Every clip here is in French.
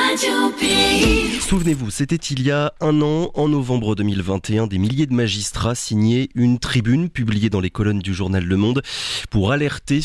Radio Pays. Souvenez-vous, c'était il y a un an, en novembre 2021, des milliers de magistrats signaient une tribune publiée dans les colonnes du journal Le Monde pour alerter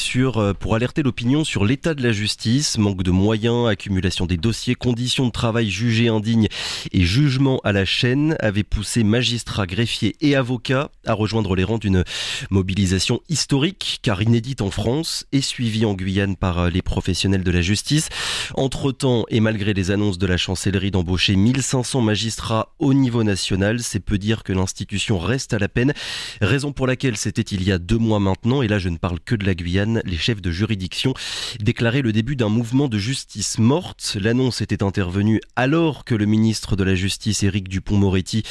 l'opinion sur l'état de la justice, manque de moyens, accumulation des dossiers, conditions de travail jugées indignes et jugement à la chaîne avaient poussé magistrats, greffiers et avocats à rejoindre les rangs d'une mobilisation historique, car inédite en France et suivie en Guyane par les professionnels de la justice. Entre-temps, et malgré les annonces de la chancellerie d'embaucher 1500 magistrats au niveau national, c'est peu dire que l'institution reste à la peine. Raison pour laquelle c'était il y a 2 mois maintenant, et là je ne parle que de la Guyane, les chefs de juridiction déclaraient le début d'un mouvement de justice morte. L'annonce était intervenue alors que le ministre de la Justice, Éric Dupond-Moretti,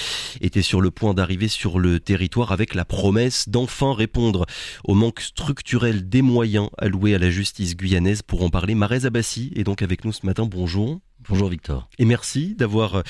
était sur le point d'arriver sur le territoire avec la promesse d'enfin répondre au manque structurel des moyens alloués à la justice guyanaise. Pour en parler, Marez Abbassi est donc avec nous ce matin. Bonjour. Bonjour Victor. Et merci d'avoir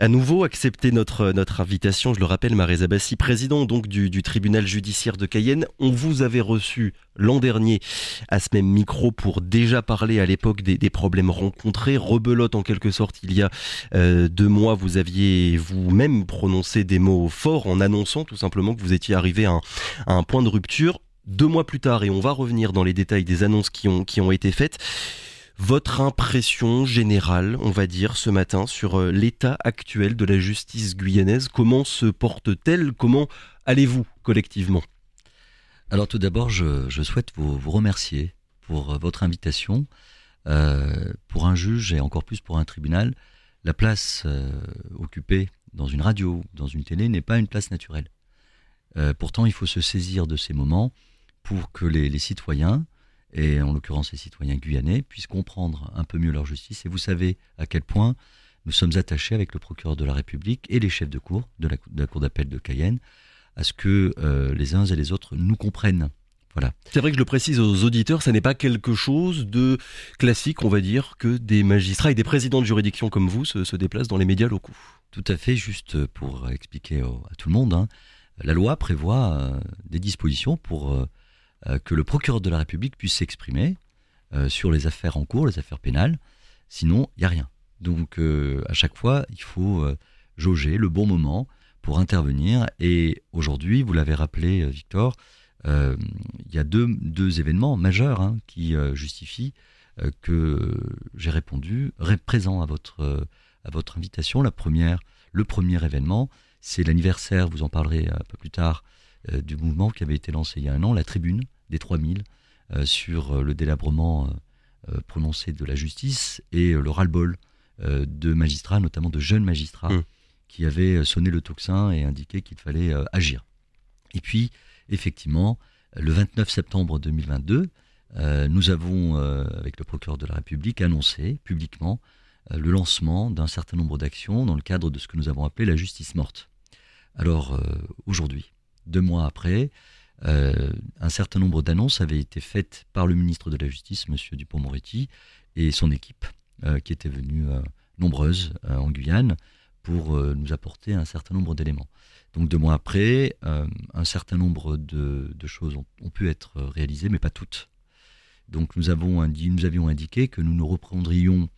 à nouveau accepté notre invitation. Je le rappelle, Marez Abbassi, président donc du tribunal judiciaire de Cayenne. On vous avait reçu l'an dernier à ce même micro pour déjà parler à l'époque des problèmes rencontrés. Rebelote en quelque sorte, il y a 2 mois, vous aviez vous-même prononcé des mots forts en annonçant tout simplement que vous étiez arrivé à un point de rupture. 2 mois plus tard, et on va revenir dans les détails des annonces qui ont été faites. Votre impression générale, on va dire, ce matin, sur l'état actuel de la justice guyanaise, comment se porte-t-elle? Comment allez-vous collectivement? Alors tout d'abord, je souhaite vous remercier pour votre invitation. Pour un juge et encore plus pour un tribunal, la place occupée dans une radio, dans une télé, n'est pas une place naturelle. Pourtant, il faut se saisir de ces moments pour que les citoyens, et en l'occurrence les citoyens guyanais, puissent comprendre un peu mieux leur justice. Et vous savez à quel point nous sommes attachés avec le procureur de la République et les chefs de cour de la cour d'appel de Cayenne à ce que les uns et les autres nous comprennent. Voilà. C'est vrai que je le précise aux auditeurs, ça n'est pas quelque chose de classique, on va dire, que des magistrats et des présidents de juridiction comme vous se déplacent dans les médias locaux. Tout à fait, juste pour expliquer à tout le monde, la loi prévoit des dispositions pour que le procureur de la République puisse s'exprimer sur les affaires en cours, les affaires pénales. Sinon, il n'y a rien. Donc, à chaque fois, il faut jauger le bon moment pour intervenir. Et aujourd'hui, vous l'avez rappelé, Victor, il y a deux événements majeurs qui justifient que j'ai répondu présent à votre invitation. Le premier événement, c'est l'anniversaire, vous en parlerez un peu plus tard, du mouvement qui avait été lancé il y a un an, la tribune des 3000, sur le délabrement prononcé de la justice et le ras-le-bol de magistrats, notamment de jeunes magistrats, qui avaient sonné le tocsin et indiqué qu'il fallait agir. Et puis, effectivement, le 29 septembre 2022, nous avons, avec le procureur de la République, annoncé publiquement le lancement d'un certain nombre d'actions dans le cadre de ce que nous avons appelé la justice morte. Alors, aujourd'hui, 2 mois après, un certain nombre d'annonces avaient été faites par le ministre de la Justice, M. Dupond-Moretti, et son équipe, qui était venue nombreuse en Guyane pour nous apporter un certain nombre d'éléments. Donc 2 mois après, un certain nombre de choses ont pu être réalisées, mais pas toutes. Donc nous avions indiqué que nous ne reprendrions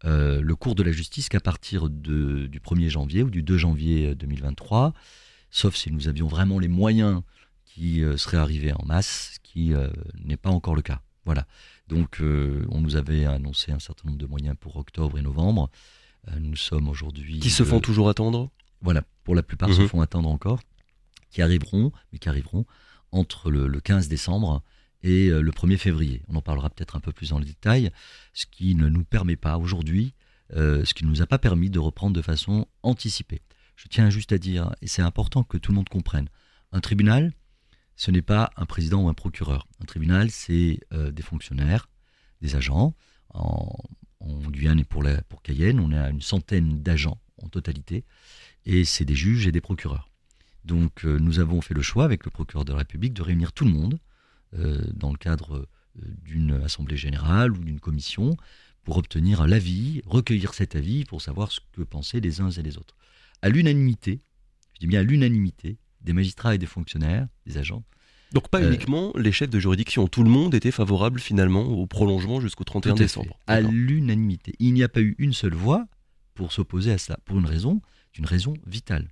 le cours de la justice qu'à partir du 1er janvier ou du 2 janvier 2023, sauf si nous avions vraiment les moyens qui seraient arrivés en masse, ce qui n'est pas encore le cas. Voilà. Donc on nous avait annoncé un certain nombre de moyens pour octobre et novembre. Nous sommes aujourd'hui... Qui se font toujours attendre ? Voilà, pour la plupart se font attendre encore, qui arriveront entre le 15 décembre et le 1er février. On en parlera peut-être un peu plus dans le détail, ce qui ne nous permet pas aujourd'hui, ce qui ne nous a pas permis de reprendre de façon anticipée. Je tiens juste à dire, et c'est important que tout le monde comprenne, un tribunal, ce n'est pas un président ou un procureur. Un tribunal, c'est des fonctionnaires, des agents. En Guyane et pour Cayenne, on est à une centaine d'agents en totalité, et c'est des juges et des procureurs. Donc nous avons fait le choix avec le procureur de la République de réunir tout le monde dans le cadre d'une assemblée générale ou d'une commission pour obtenir l'avis, recueillir cet avis pour savoir ce que pensaient les uns et les autres. À l'unanimité, je dis bien à l'unanimité, des magistrats et des fonctionnaires, des agents, Donc pas uniquement les chefs de juridiction, tout le monde était favorable finalement au prolongement jusqu'au 31 décembre. À l'unanimité. Il n'y a pas eu une seule voix pour s'opposer à cela, pour une raison vitale.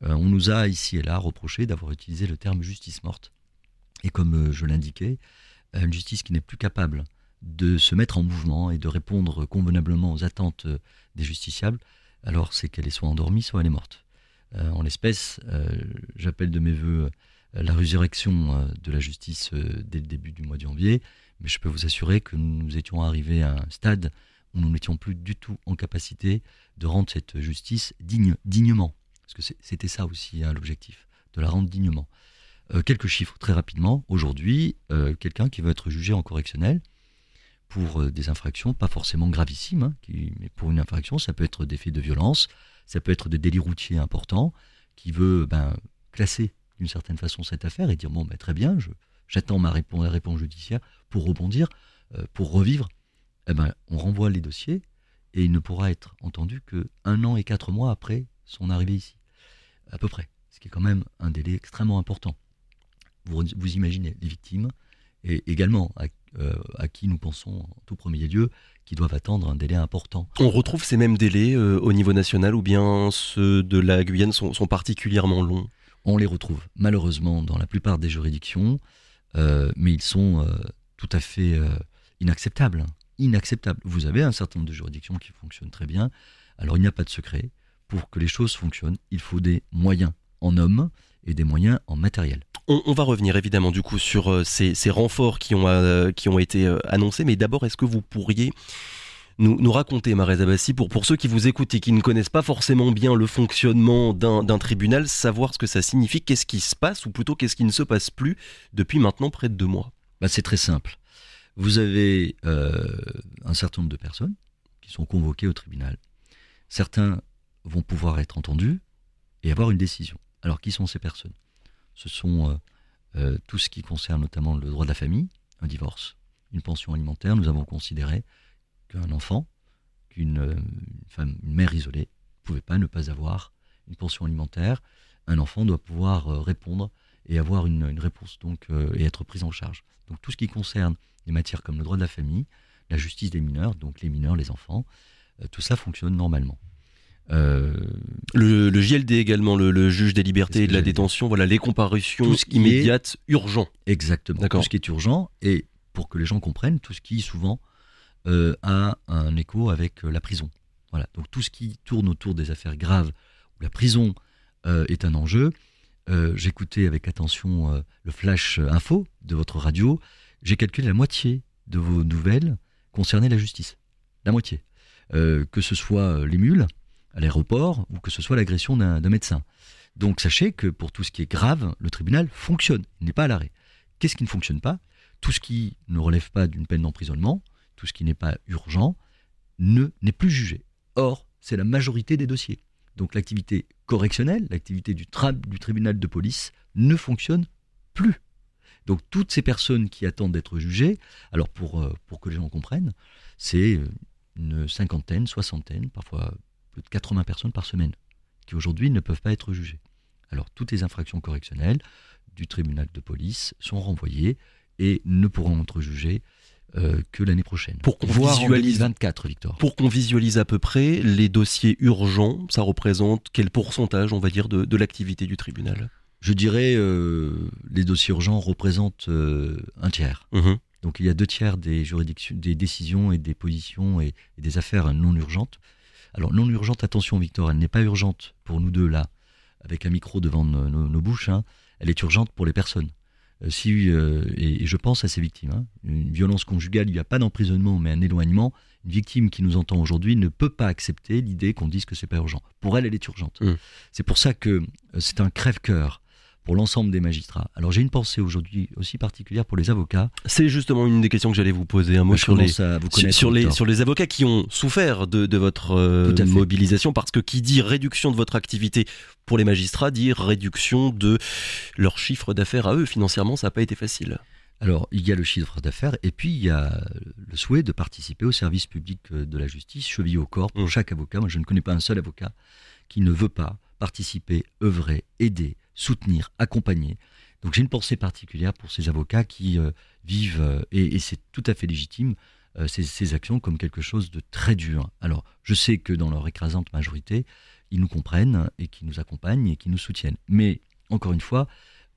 On nous a ici et là reproché d'avoir utilisé le terme justice morte. Et comme je l'indiquais, une justice qui n'est plus capable de se mettre en mouvement et de répondre convenablement aux attentes des justiciables, alors c'est qu'elle est soit endormie, soit elle est morte. En l'espèce, j'appelle de mes voeux la résurrection de la justice dès le début du mois de janvier, mais je peux vous assurer que nous étions arrivés à un stade où nous n'étions plus du tout en capacité de rendre cette justice dignement. Parce que c'était ça aussi l'objectif, de la rendre dignement. Quelques chiffres très rapidement. Aujourd'hui, quelqu'un qui veut être jugé en correctionnel pour des infractions, pas forcément gravissimes, mais pour une infraction, ça peut être des faits de violence, ça peut être des délits routiers importants, qui veut classer d'une certaine façon cette affaire et dire bon, très bien, j'attends la réponse judiciaire pour rebondir, pour revivre. On renvoie les dossiers et il ne pourra être entendu que 1 an et 4 mois après son arrivée ici, à peu près, ce qui est quand même un délai extrêmement important. Vous imaginez les victimes et également à qui nous pensons en tout premier lieu qui doivent attendre un délai important. On retrouve ces mêmes délais au niveau national ou bien ceux de la Guyane sont particulièrement longs? On les retrouve malheureusement dans la plupart des juridictions, mais ils sont tout à fait inacceptables. Vous avez un certain nombre de juridictions qui fonctionnent très bien. Alors il n'y a pas de secret. Pour que les choses fonctionnent, il faut des moyens en hommes et des moyens en matériel. On va revenir évidemment du coup sur ces renforts qui ont été annoncés, mais d'abord est-ce que vous pourriez nous raconter, Marez Abbassi, pour ceux qui vous écoutent et qui ne connaissent pas forcément bien le fonctionnement d'un tribunal, savoir ce que ça signifie, qu'est-ce qui se passe ou plutôt qu'est-ce qui ne se passe plus depuis maintenant près de 2 mois? C'est très simple. Vous avez un certain nombre de personnes qui sont convoquées au tribunal. Certains vont pouvoir être entendus et avoir une décision. Alors, qui sont ces personnes? Ce sont tout ce qui concerne notamment le droit de la famille, un divorce, une pension alimentaire. Nous avons considéré qu'un enfant, qu'une mère isolée, ne pouvait pas ne pas avoir une pension alimentaire. Un enfant doit pouvoir répondre et avoir une réponse et être pris en charge. Donc tout ce qui concerne des matières comme le droit de la famille, la justice des mineurs, donc les mineurs, les enfants, tout ça fonctionne normalement. Le JLD également, le juge des libertés et de la détention, voilà, les comparutions immédiates, urgent. Exactement, D'accord. Tout ce qui est urgent, et pour que les gens comprennent, tout ce qui souvent a un écho avec la prison. Voilà. Donc tout ce qui tourne autour des affaires graves, où la prison est un enjeu. J'écoutais avec attention le flash info de votre radio, j'ai calculé la moitié de vos nouvelles concernaient la justice. La moitié. Que ce soit les mules à l'aéroport ou que ce soit l'agression d'un médecin. Donc sachez que pour tout ce qui est grave, le tribunal fonctionne, il n'est pas à l'arrêt. Qu'est-ce qui ne fonctionne pas? Tout ce qui ne relève pas d'une peine d'emprisonnement, tout ce qui n'est pas urgent, n'est plus jugé. Or, c'est la majorité des dossiers. Donc l'activité correctionnelle, l'activité du tribunal de police ne fonctionne plus. Donc toutes ces personnes qui attendent d'être jugées, alors pour que les gens comprennent, c'est une cinquantaine, soixantaine, parfois plus de 80 personnes par semaine, qui aujourd'hui ne peuvent pas être jugées. Alors toutes les infractions correctionnelles du tribunal de police sont renvoyées et ne pourront être jugées que l'année prochaine. Pour qu'on visualise 2024, Victor. Pour qu'on visualise à peu près les dossiers urgents, ça représente quel pourcentage, on va dire, de l'activité du tribunal? Je dirais les dossiers urgents représentent un tiers. Mmh. Donc il y a 2 tiers des juridictions, des décisions et des positions et des affaires non urgentes. Alors non urgente, attention Victor, elle n'est pas urgente pour nous deux là, avec un micro devant nos bouches. Elle est urgente pour les personnes. Et je pense à ces victimes. Une violence conjugale, il n'y a pas d'emprisonnement, mais un éloignement. Une victime qui nous entend aujourd'hui ne peut pas accepter l'idée qu'on dise que c'est pas urgent. Pour elle, elle est urgente. C'est pour ça que c'est un crève-cœur pour l'ensemble des magistrats. Alors j'ai une pensée aujourd'hui aussi particulière pour les avocats. C'est justement une des questions que j'allais vous poser, un mot sur les avocats qui ont souffert de votre mobilisation, parce que qui dit réduction de votre activité pour les magistrats dit réduction de leur chiffre d'affaires à eux. Financièrement, ça n'a pas été facile. Alors, il y a le chiffre d'affaires et puis il y a le souhait de participer au service public de la justice, chevillé au corps pour chaque avocat. Moi, je ne connais pas un seul avocat qui ne veut pas participer, œuvrer, aider, soutenir, accompagner Donc j'ai une pensée particulière pour ces avocats qui vivent, et c'est tout à fait légitime, ces actions comme quelque chose de très dur. Alors je sais que dans leur écrasante majorité, ils nous comprennent et qui nous accompagnent et qui nous soutiennent. Mais encore une fois,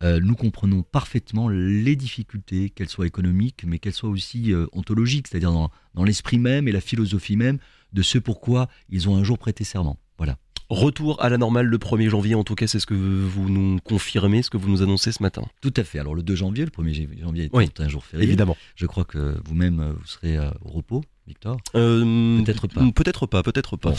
nous comprenons parfaitement les difficultés, qu'elles soient économiques, mais qu'elles soient aussi ontologiques, c'est-à-dire dans l'esprit même et la philosophie même de ce pourquoi ils ont un jour prêté serment. Voilà. Retour à la normale le 1er janvier, en tout cas, c'est ce que vous nous confirmez, ce que vous nous annoncez ce matin. Tout à fait. Alors le 2 janvier, le 1er janvier est un jour férié. Évidemment. Je crois que vous-même, vous serez au repos, Victor. Peut-être pas. Peut-être pas. Bon,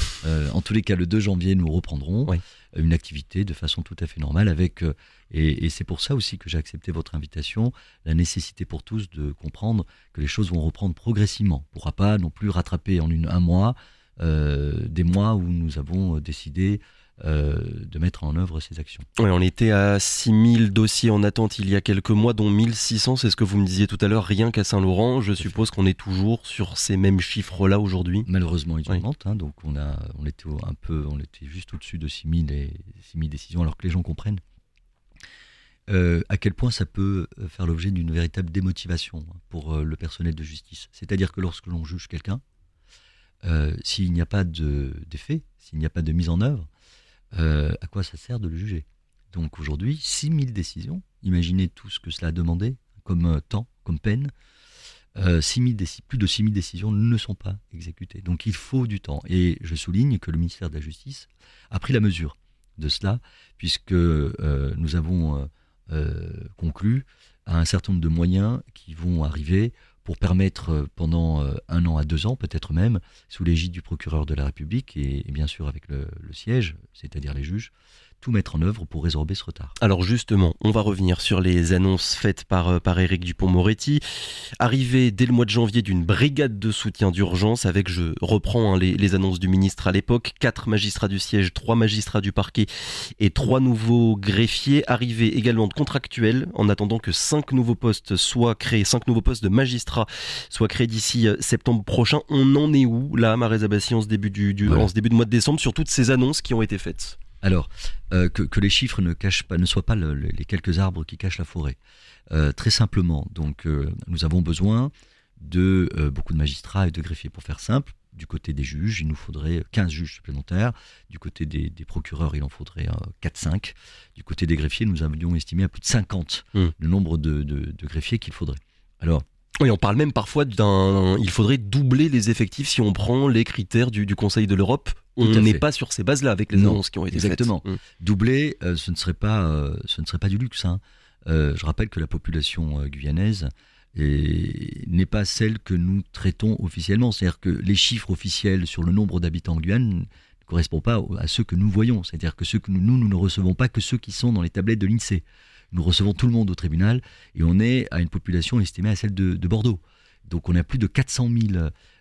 en tous les cas, le 2 janvier, nous reprendrons une activité de façon tout à fait normale avec, et c'est pour ça aussi que j'ai accepté votre invitation, la nécessité pour tous de comprendre que les choses vont reprendre progressivement. On ne pourra pas non plus rattraper en un mois des mois où nous avons décidé de mettre en œuvre ces actions. Oui, on était à 6000 dossiers en attente il y a quelques mois, dont 1600, c'est ce que vous me disiez tout à l'heure, rien qu'à Saint-Laurent. Je suppose qu'on est toujours sur ces mêmes chiffres-là aujourd'hui. Malheureusement, ils augmentent. Donc on était juste au-dessus de 6000 décisions, alors que les gens comprennent à quel point ça peut faire l'objet d'une véritable démotivation pour le personnel de justice. C'est-à-dire que lorsque l'on juge quelqu'un, s'il n'y a pas d'effet, s'il n'y a pas de mise en œuvre, à quoi ça sert de le juger? Donc aujourd'hui, 6000 décisions, imaginez tout ce que cela a demandé comme temps, comme peine. Plus de 6000 décisions ne sont pas exécutées. Donc il faut du temps. Et je souligne que le ministère de la Justice a pris la mesure de cela, puisque nous avons conclu à un certain nombre de moyens qui vont arriver pour permettre pendant 1 an à 2 ans, peut-être même, sous l'égide du procureur de la République et bien sûr avec le siège, c'est-à-dire les juges, tout mettre en œuvre pour résorber ce retard. Alors justement, on va revenir sur les annonces faites par Éric Dupond-Moretti. Arrivée dès le mois de janvier d'une brigade de soutien d'urgence avec, je reprends les annonces du ministre à l'époque, 4 magistrats du siège, 3 magistrats du parquet et 3 nouveaux greffiers. Arrivée également de contractuels en attendant que 5 nouveaux postes soient créés, 5 nouveaux postes de magistrats soient créés d'ici septembre prochain. On en est où là, Maresa Bassi, en ce début de mois de décembre, sur toutes ces annonces qui ont été faites? Alors, que les chiffres ne soient pas les quelques arbres qui cachent la forêt. Très simplement, donc, nous avons besoin de beaucoup de magistrats et de greffiers. Pour faire simple, du côté des juges, il nous faudrait 15 juges supplémentaires. Du côté des procureurs, il en faudrait 4-5. Du côté des greffiers, nous avions estimé à plus de 50 le nombre de greffiers qu'il faudrait. Alors, oui, on parle même parfois il faudrait doubler les effectifs si on prend les critères du Conseil de l'Europe. On n'est pas sur ces bases-là avec les annonces qui ont été faites. Exactement. Doubler, ce ne serait pas du luxe. Je rappelle que la population guyanaise n'est pas celle que nous traitons officiellement. C'est-à-dire que les chiffres officiels sur le nombre d'habitants en Guyane ne correspondent pas à ceux que nous voyons. C'est-à-dire que nous ne recevons pas que ceux qui sont dans les tablettes de l'INSEE. Nous recevons tout le monde au tribunal et on est à une population estimée à celle de Bordeaux. Donc on a plus de 400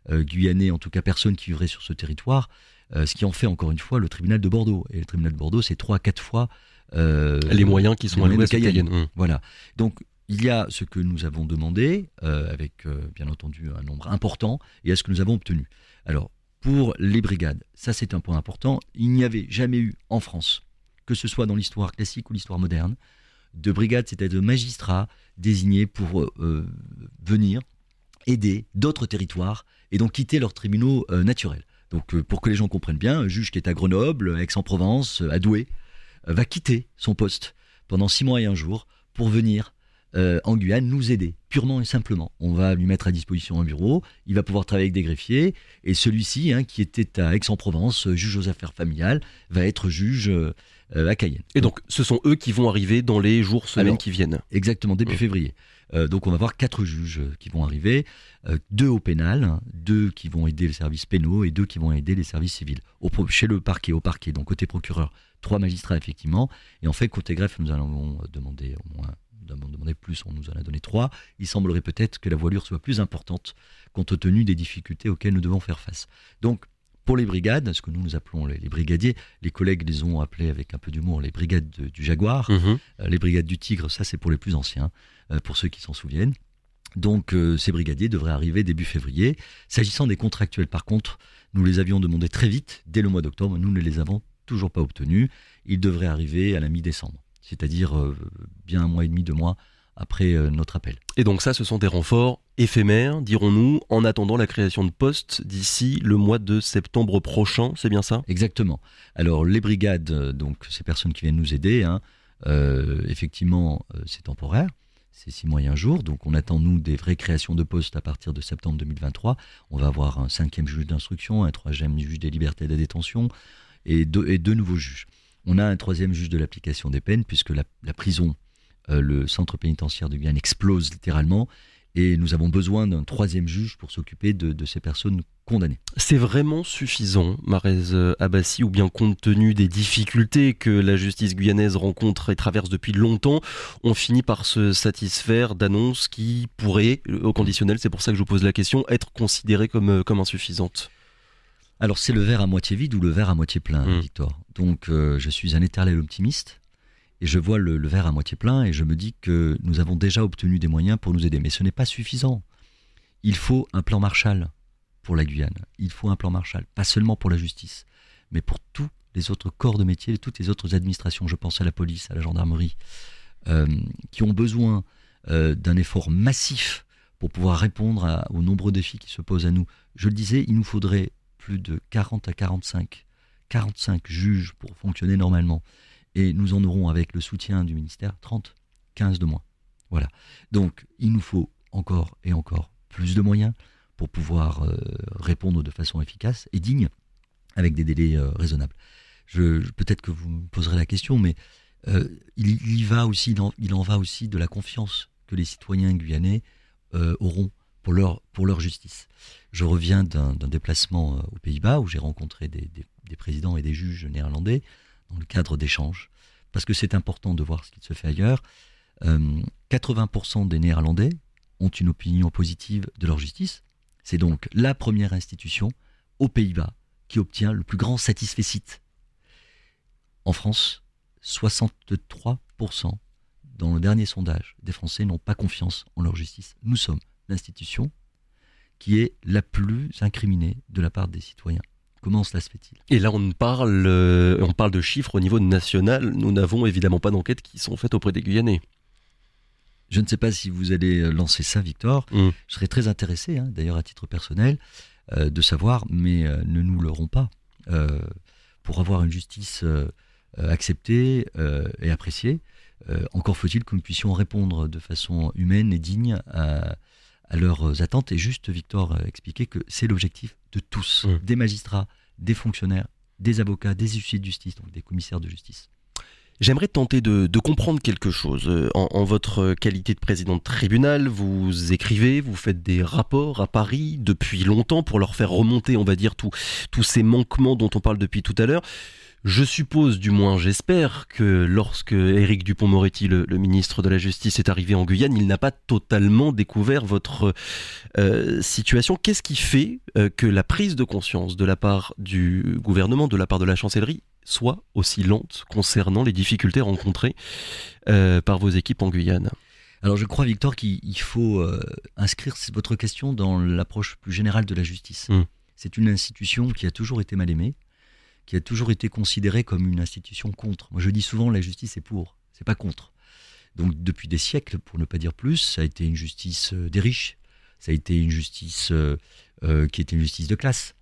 000 Guyanais, en tout cas personnes qui vivraient sur ce territoire, ce qui en fait encore une fois le tribunal de Bordeaux. Et le tribunal de Bordeaux, c'est 3 à 4 fois les moyens qui sont alloués à Cayenne. Voilà. Donc il y a ce que nous avons demandé, avec bien entendu un nombre important, et à ce que nous avons obtenu. Alors, pour les brigades, ça c'est un point important, il n'y avait jamais eu en France, que ce soit dans l'histoire classique ou l'histoire moderne, de brigades, c'est-à-dire de magistrats désignés pour venir aider d'autres territoires et donc quitter leurs tribunaux naturels. Donc pour que les gens comprennent bien, un juge qui est à Grenoble, Aix-en-Provence, à Douai, va quitter son poste pendant 6 mois et 1 jour pour venir en Guyane nous aider, purement et simplement. On va lui mettre à disposition un bureau, il va pouvoir travailler avec des greffiers, et celui-ci, qui était à Aix-en-Provence, juge aux affaires familiales, va être juge à Cayenne. Et donc ce sont eux qui vont arriver dans les jours, semaines qui viennent. Exactement, début février. Donc on va avoir 4 juges qui vont arriver, 2 au pénal, 2 qui vont aider les services pénaux et 2 qui vont aider les services civils. Chez le parquet, au parquet, donc côté procureur, 3 magistrats effectivement, et en fait côté greffe nous allons demander au moins, plus, on nous en a donné 3. Il semblerait peut-être que la voilure soit plus importante compte tenu des difficultés auxquelles nous devons faire face. Donc pour les brigades, ce que nous appelons les brigadiers, les collègues les ont appelés avec un peu d'humour les brigades du Jaguar, les brigades du Tigre, ça c'est pour les plus anciens, pour ceux qui s'en souviennent. Donc ces brigadiers devraient arriver début février. S'agissant des contractuels par contre, nous les avions demandés très vite, dès le mois d'octobre, nous ne les avons toujours pas obtenus. Ils devraient arriver à la mi-décembre. c'est-à-dire bien 1 mois et demi, 2 mois après notre appel. Et donc ça, ce sont des renforts éphémères, dirons-nous, en attendant la création de postes d'ici le mois de septembre prochain, c'est bien ça ? Exactement. Alors les brigades, donc ces personnes qui viennent nous aider, effectivement c'est temporaire, c'est 6 mois et 1 jour, donc on attend nous des vraies créations de postes à partir de septembre 2023. On va avoir un 5e juge d'instruction, un 3e juge des libertés et de la détention et deux nouveaux juges. On a un 3e juge de l'application des peines puisque la prison, le centre pénitentiaire de Guyane explose littéralement et nous avons besoin d'un 3e juge pour s'occuper de ces personnes condamnées. C'est vraiment suffisant, Marez Abbassi, ou bien compte tenu des difficultés que la justice guyanaise rencontre et traverse depuis longtemps, on finit par se satisfaire d'annonces qui pourraient, au conditionnel, c'est pour ça que je vous pose la question, être considérées comme insuffisantes? Alors c'est le verre à moitié vide ou le verre à moitié plein, Victor. Donc je suis un éternel optimiste. Et je vois le verre à moitié plein et je me dis que nous avons déjà obtenu des moyens pour nous aider. Mais ce n'est pas suffisant. Il faut un plan Marshall pour la Guyane. Il faut un plan Marshall, pas seulement pour la justice, mais pour tous les autres corps de métier, toutes les autres administrations. Je pense à la police, à la gendarmerie, qui ont besoin d'un effort massif pour pouvoir répondre aux nombreux défis qui se posent à nous. Je le disais, il nous faudrait plus de 40 à 45 juges pour fonctionner normalement. Et nous en aurons, avec le soutien du ministère, 15 de moins. Voilà. Donc, il nous faut encore et encore plus de moyens pour pouvoir répondre de façon efficace et digne, avec des délais raisonnables. Peut-être que vous me poserez la question, mais il en va aussi de la confiance que les citoyens guyanais auront pour leur justice. Je reviens d'un déplacement aux Pays-Bas, où j'ai rencontré des présidents et des juges néerlandais, dans le cadre d'échanges, parce que c'est important de voir ce qui se fait ailleurs. 80% des Néerlandais ont une opinion positive de leur justice. C'est donc la première institution aux Pays-Bas qui obtient le plus grand satisfecit. En France, 63% dans le dernier sondage des Français n'ont pas confiance en leur justice. Nous sommes l'institution qui est la plus incriminée de la part des citoyens. Comment cela se fait-il ? Et là, on parle de chiffres au niveau national. Nous n'avons évidemment pas d'enquêtes qui sont faites auprès des Guyanais. Je ne sais pas si vous allez lancer ça, Victor. Je serais très intéressé, d'ailleurs à titre personnel, de savoir, mais ne nous leurrons pas. Pour avoir une justice acceptée et appréciée, encore faut-il que nous puissions répondre de façon humaine et digne à leurs attentes. Et juste, Victor, expliquer que c'est l'objectif de tous, des magistrats, des fonctionnaires, des avocats, des huissiers de justice, donc des commissaires de justice. J'aimerais tenter de comprendre quelque chose. En votre qualité de président de tribunal, vous écrivez, vous faites des rapports à Paris depuis longtemps pour leur faire remonter, on va dire, tous ces manquements dont on parle depuis tout à l'heure. Je suppose, du moins j'espère, que lorsque Éric Dupond-Moretti, le ministre de la Justice, est arrivé en Guyane, il n'a pas totalement découvert votre situation. Qu'est-ce qui fait que la prise de conscience de la part du gouvernement, de la part de la chancellerie, soit aussi lente concernant les difficultés rencontrées par vos équipes en Guyane ? Alors je crois, Victor, qu'il faut inscrire votre question dans l'approche plus générale de la justice. C'est une institution qui a toujours été mal aimée, qui a toujours été considérée comme une institution contre. Moi je dis souvent la justice est pour, c'est pas contre. Donc depuis des siècles, pour ne pas dire plus, ça a été une justice des riches, ça a été une justice qui était une justice de classe.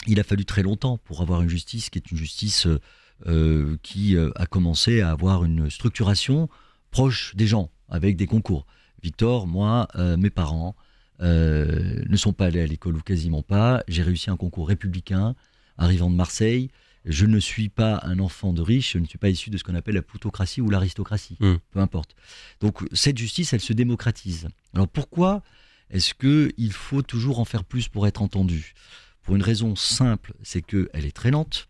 Il a fallu très longtemps pour avoir une justice qui est une justice qui a commencé à avoir une structuration proche des gens, avec des concours. Victor, moi, mes parents ne sont pas allés à l'école ou quasiment pas. J'ai réussi un concours républicain arrivant de Marseille. Je ne suis pas un enfant de riche, je ne suis pas issu de ce qu'on appelle la plutocratie ou l'aristocratie, peu importe. Donc cette justice, elle se démocratise. Alors pourquoi est-ce qu'il faut toujours en faire plus pour être entendu ? Pour une raison simple, c'est qu'elle est très lente,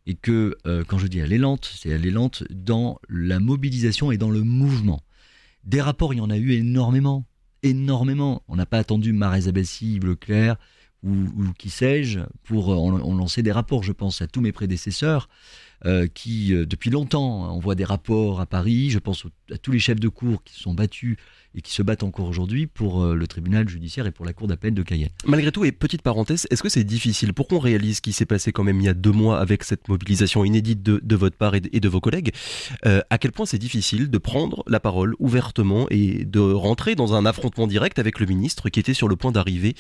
et que, quand je dis elle est lente, c'est elle est lente dans la mobilisation et dans le mouvement. Des rapports, il y en a eu énormément. On n'a pas attendu Marez Abbassi, Leclerc, ou qui sais-je, pour en lancer des rapports. Je pense à tous mes prédécesseurs. qui, depuis longtemps, envoie des rapports à Paris. Je pense à tous les chefs de cour qui se sont battus et qui se battent encore aujourd'hui pour le tribunal judiciaire et pour la cour d'appel de Cayenne. Malgré tout, et petite parenthèse, est-ce que c'est difficile pour qu'on réalise ce qui s'est passé quand même il y a 2 mois avec cette mobilisation inédite de votre part et de vos collègues, à quel point c'est difficile de prendre la parole ouvertement et de rentrer dans un affrontement direct avec le ministre qui était sur le point d'arriver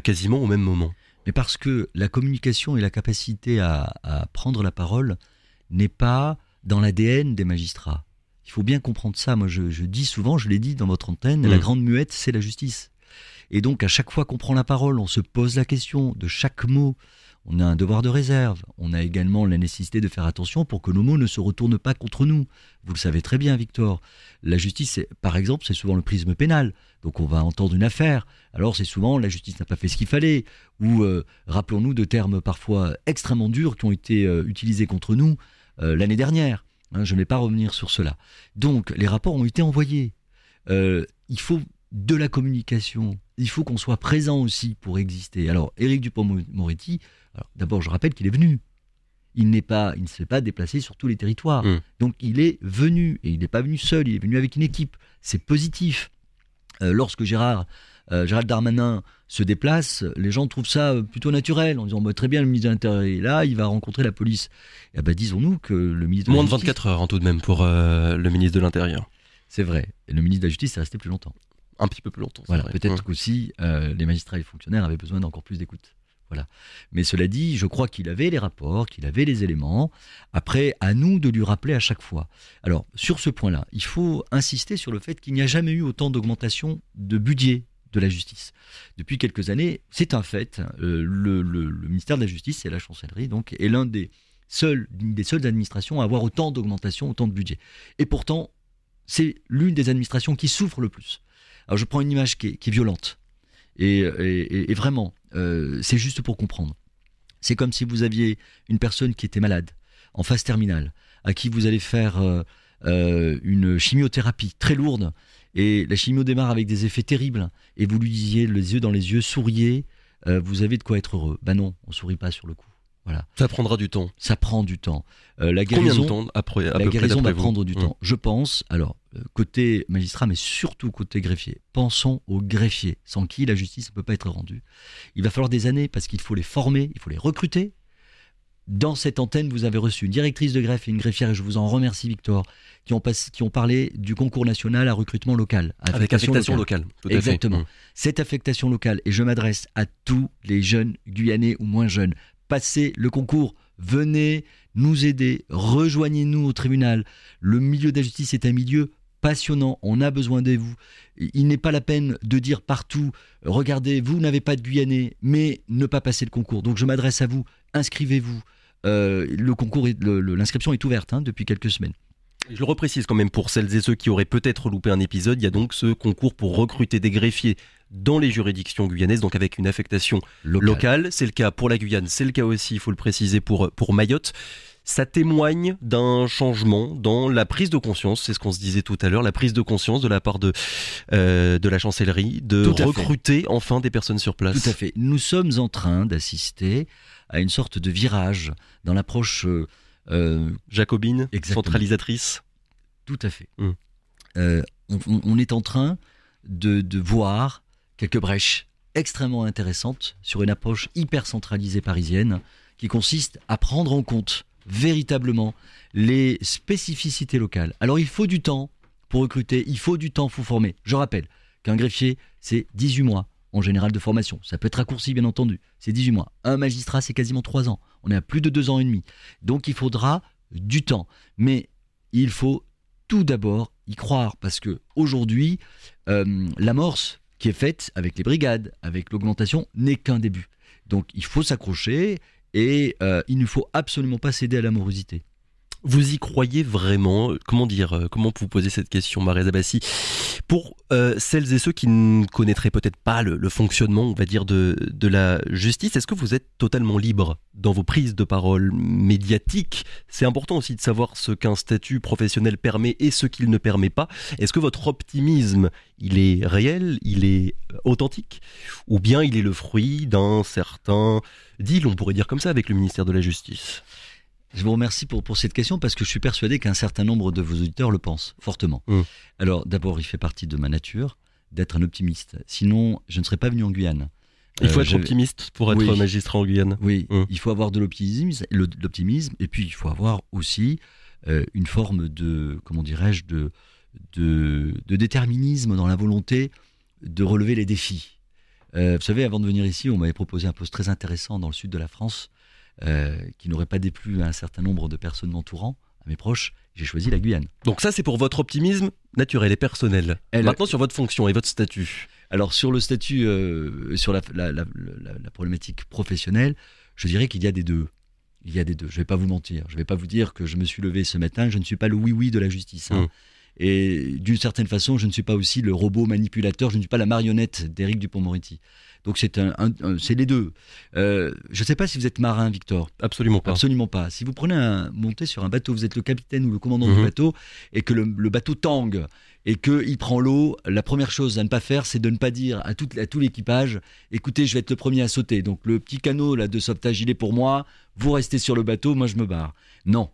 quasiment au même moment? Mais parce que la communication et la capacité à prendre la parole n'est pas dans l'ADN des magistrats. Il faut bien comprendre ça. Moi, je dis souvent, je l'ai dit dans votre antenne, la grande muette, c'est la justice. Et donc, à chaque fois qu'on prend la parole, on se pose la question de chaque mot. On a un devoir de réserve. On a également la nécessité de faire attention pour que nos mots ne se retournent pas contre nous. Vous le savez très bien, Victor. La justice, par exemple, c'est souvent le prisme pénal. Donc, on va entendre une affaire. Alors, c'est souvent la justice n'a pas fait ce qu'il fallait. Ou, rappelons-nous de termes parfois extrêmement durs qui ont été utilisés contre nous l'année dernière. Je ne vais pas revenir sur cela. Donc, les rapports ont été envoyés. Il faut de la communication. Il faut qu'on soit présent aussi pour exister. Alors, Éric Dupond-Moretti, d'abord, je rappelle qu'il est venu. Il ne s'est pas déplacé sur tous les territoires. Donc, il est venu. Et il n'est pas venu seul, il est venu avec une équipe. C'est positif. Lorsque Gérald Darmanin se déplace, les gens trouvent ça plutôt naturel, en disant très bien, le ministre de l'Intérieur est là, il va rencontrer la police. Et disons-nous que le ministre de Moins la de 24 heures tout de même pour le ministre de l'Intérieur. C'est vrai. Et le ministre de la Justice est resté plus longtemps. Un petit peu plus longtemps. Voilà, peut-être qu'aussi les magistrats et les fonctionnaires avaient besoin d'encore plus d'écoute. Voilà. Mais cela dit, je crois qu'il avait les rapports, qu'il avait les éléments. Après, à nous de lui rappeler à chaque fois. Alors, sur ce point-là, il faut insister sur le fait qu'il n'y a jamais eu autant d'augmentation de budget de la justice. Depuis quelques années, c'est un fait. Le ministère de la Justice et la chancellerie donc, est l'une des seules administrations à avoir autant d'augmentation, autant de budget. Et pourtant, c'est l'une des administrations qui souffre le plus. Alors, je prends une image qui est violente. Et vraiment, c'est juste pour comprendre. C'est comme si vous aviez une personne qui était malade, en phase terminale, à qui vous allez faire une chimiothérapie très lourde, et la chimio démarre avec des effets terribles, et vous lui disiez les yeux dans les yeux, souriez, vous avez de quoi être heureux. Non, on ne sourit pas sur le coup. Voilà. Ça prendra du temps. Ça prend du temps. La guérison, combien de temps la guérison va prendre du temps. Je pense, alors, côté magistrat, mais surtout côté greffier. Pensons aux greffiers, sans qui la justice ne peut pas être rendue. Il va falloir des années parce qu'il faut les former, il faut les recruter. Dans cette antenne, vous avez reçu une directrice de greffe et une greffière, et je vous en remercie, Victor, qui ont parlé du concours national à recrutement local. Avec affectation locale. Exactement. Cette affectation locale, et je m'adresse à tous les jeunes Guyanais ou moins jeunes, passez le concours, venez nous aider, rejoignez-nous au tribunal. Le milieu de la justice est un milieu passionnant, on a besoin de vous. Il n'est pas la peine de dire partout, regardez, vous n'avez pas de Guyanais, mais ne pas passer le concours. Donc je m'adresse à vous, inscrivez-vous. Le concours, l'inscription est ouverte depuis quelques semaines. Je le reprécise quand même pour celles et ceux qui auraient peut-être loupé un épisode, il y a donc ce concours pour recruter des greffiers dans les juridictions guyanaises, donc avec une affectation locale. C'est le cas pour la Guyane, c'est le cas aussi, il faut le préciser, pour Mayotte. Ça témoigne d'un changement dans la prise de conscience, c'est ce qu'on se disait tout à l'heure, la prise de conscience de la part de la chancellerie, de recruter enfin des personnes sur place. Tout à fait. Nous sommes en train d'assister à une sorte de virage dans l'approche jacobine, exactement. Centralisatrice. Tout à fait. On est en train de voir quelques brèches extrêmement intéressantes sur une approche hyper centralisée parisienne qui consiste à prendre en compte véritablement les spécificités locales. Alors il faut du temps pour recruter, il faut du temps pour former. Je rappelle qu'un greffier, c'est 18 mois en général de formation. Ça peut être raccourci bien entendu, c'est 18 mois. Un magistrat, c'est quasiment 3 ans. On est à plus de 2 ans et demi. Donc il faudra du temps. Mais il faut tout d'abord y croire parce que aujourd'hui, l'amorce qui est faite avec les brigades, avec l'augmentation, n'est qu'un début. Donc il faut s'accrocher et il ne faut absolument pas céder à l'amorosité. Vous y croyez vraiment? Comment vous posez cette question, Marèse Abbassi? Pour celles et ceux qui ne connaîtraient peut-être pas le fonctionnement, on va dire, de la justice, est-ce que vous êtes totalement libre dans vos prises de parole médiatiques? C'est important aussi de savoir ce qu'un statut professionnel permet et ce qu'il ne permet pas. Est-ce que votre optimisme, il est réel, il est authentique? Ou bien il est le fruit d'un certain deal, on pourrait dire comme ça, avec le ministère de la Justice? Je vous remercie pour cette question parce que je suis persuadé qu'un certain nombre de vos auditeurs le pensent fortement. Alors d'abord, il fait partie de ma nature d'être un optimiste. Sinon, je ne serais pas venu en Guyane. Il faut être optimiste pour être magistrat en Guyane. Oui, il faut avoir de l'optimisme, et puis il faut avoir aussi une forme de, comment dirais-je, de déterminisme dans la volonté de relever les défis. Vous savez, avant de venir ici, on m'avait proposé un poste très intéressant dans le sud de la France, qui n'aurait pas déplu à un certain nombre de personnes m'entourant, à mes proches. J'ai choisi la Guyane. Donc ça, c'est pour votre optimisme naturel et personnel. Maintenant, sur votre fonction et votre statut. Alors, sur le statut, sur la problématique professionnelle, je dirais qu'il y a des deux. Il y a des deux. Je ne vais pas vous mentir. Je ne vais pas vous dire que je me suis levé ce matin, je ne suis pas le oui-oui de la justice. Et d'une certaine façon, je ne suis pas aussi le robot manipulateur, je ne suis pas la marionnette d'Éric Dupond-Moretti. Donc c'est les deux. Je ne sais pas si vous êtes marin, Victor. Absolument pas. Absolument pas. Si vous montez sur un bateau, vous êtes le capitaine ou le commandant du bateau, et que le bateau tangue, et qu'il prend l'eau, la première chose à ne pas faire, c'est de ne pas dire à tout l'équipage, écoutez, je vais être le premier à sauter. Donc le petit canot là, de sauvetage, il est pour moi, vous restez sur le bateau, moi je me barre. Non,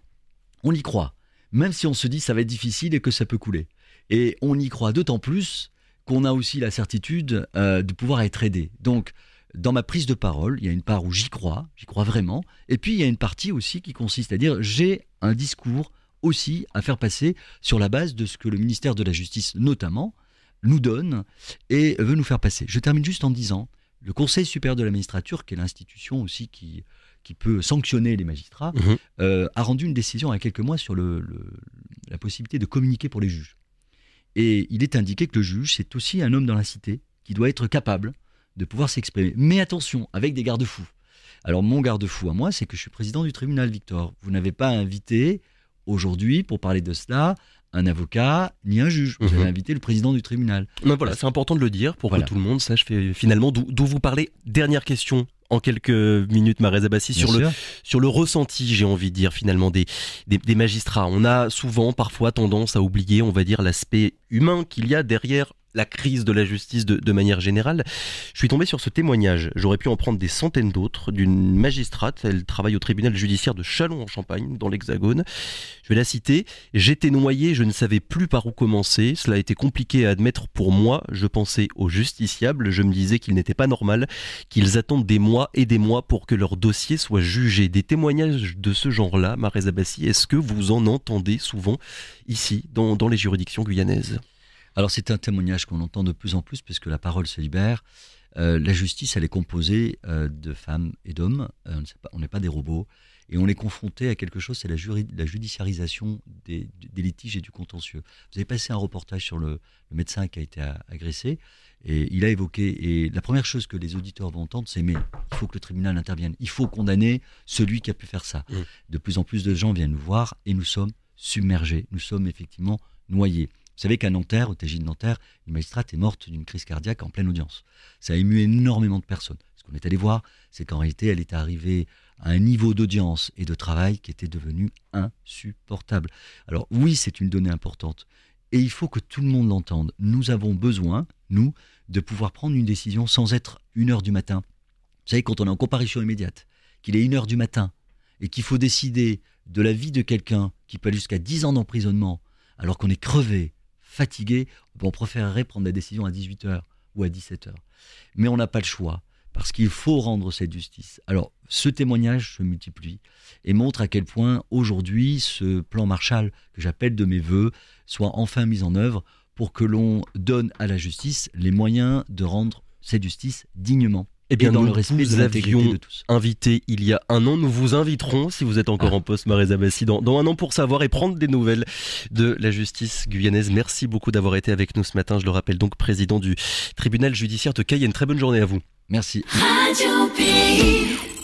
on y croit. Même si on se dit ça va être difficile et que ça peut couler. Et on y croit d'autant plus qu'on a aussi la certitude de pouvoir être aidé. Donc, dans ma prise de parole, il y a une part où j'y crois vraiment, et puis il y a une partie aussi qui consiste à dire j'ai un discours aussi à faire passer sur la base de ce que le ministère de la Justice, notamment, nous donne et veut nous faire passer. Je termine juste en disant, le Conseil supérieur de la magistrature, qui est l'institution aussi qui peut sanctionner les magistrats, a rendu une décision il y a quelques mois sur la possibilité de communiquer pour les juges. Et il est indiqué que le juge, c'est aussi un homme dans la cité qui doit être capable de pouvoir s'exprimer. Mais attention, avec des garde-fous. Alors mon garde-fou à moi, c'est que je suis président du tribunal, Victor. Vous n'avez pas invité aujourd'hui, pour parler de cela, un avocat ni un juge. Vous avez invité le président du tribunal. Mais voilà, c'est important de le dire pour que tout le monde sache finalement d'où vous parlez. Dernière question. En quelques minutes, Marez Abbassi, sur le ressenti, j'ai envie de dire, finalement, des magistrats. On a souvent, parfois, tendance à oublier, on va dire, l'aspect humain qu'il y a derrière la crise de la justice de manière générale. Je suis tombé sur ce témoignage, j'aurais pu en prendre des centaines d'autres, d'une magistrate, elle travaille au tribunal judiciaire de Châlons-en-Champagne, dans l'Hexagone. Je vais la citer. « J'étais noyé, je ne savais plus par où commencer, cela a été compliqué à admettre pour moi, je pensais aux justiciables, je me disais qu'il n'était pas normal, qu'ils attendent des mois et des mois pour que leur dossier soit jugé. » Des témoignages de ce genre-là, Marez Abbassi, est-ce que vous en entendez souvent ici, dans les juridictions guyanaises ? Alors c'est un témoignage qu'on entend de plus en plus parce que la parole se libère. La justice, elle est composée de femmes et d'hommes. On n'est pas des robots. Et on est confronté à quelque chose, c'est la judiciarisation des litiges et du contentieux. Vous avez passé un reportage sur le médecin qui a été agressé. Et il a évoqué, et la première chose que les auditeurs vont entendre, c'est « mais il faut que le tribunal intervienne. Il faut condamner celui qui a pu faire ça. » De plus en plus de gens viennent nous voir et nous sommes submergés. Nous sommes effectivement noyés. Vous savez qu'à Nanterre, au TJ de Nanterre, une magistrate est morte d'une crise cardiaque en pleine audience. Ça a ému énormément de personnes. Ce qu'on est allé voir, c'est qu'en réalité, elle est arrivée à un niveau d'audience et de travail qui était devenu insupportable. Alors oui, c'est une donnée importante. Et il faut que tout le monde l'entende. Nous avons besoin, nous, de pouvoir prendre une décision sans être 1h du matin. Vous savez, quand on est en comparution immédiate, qu'il est 1h du matin, et qu'il faut décider de la vie de quelqu'un qui peut aller jusqu'à 10 ans d'emprisonnement, alors qu'on est crevé, fatigué, on préférerait prendre la décision à 18h ou à 17h. Mais on n'a pas le choix, parce qu'il faut rendre cette justice. Alors, ce témoignage se multiplie et montre à quel point, aujourd'hui, ce plan Marshall, que j'appelle de mes voeux, soit enfin mis en œuvre pour que l'on donne à la justice les moyens de rendre cette justice dignement. Eh bien, dans le respect de l'intégrité de tous. Invité il y a un an, nous vous inviterons, si vous êtes encore en poste, Marez Abbassi, dans un an pour savoir et prendre des nouvelles de la justice guyanaise. Merci beaucoup d'avoir été avec nous ce matin. Je le rappelle donc, président du tribunal judiciaire de Cayenne. Très bonne journée à vous. Merci. Radio Pays.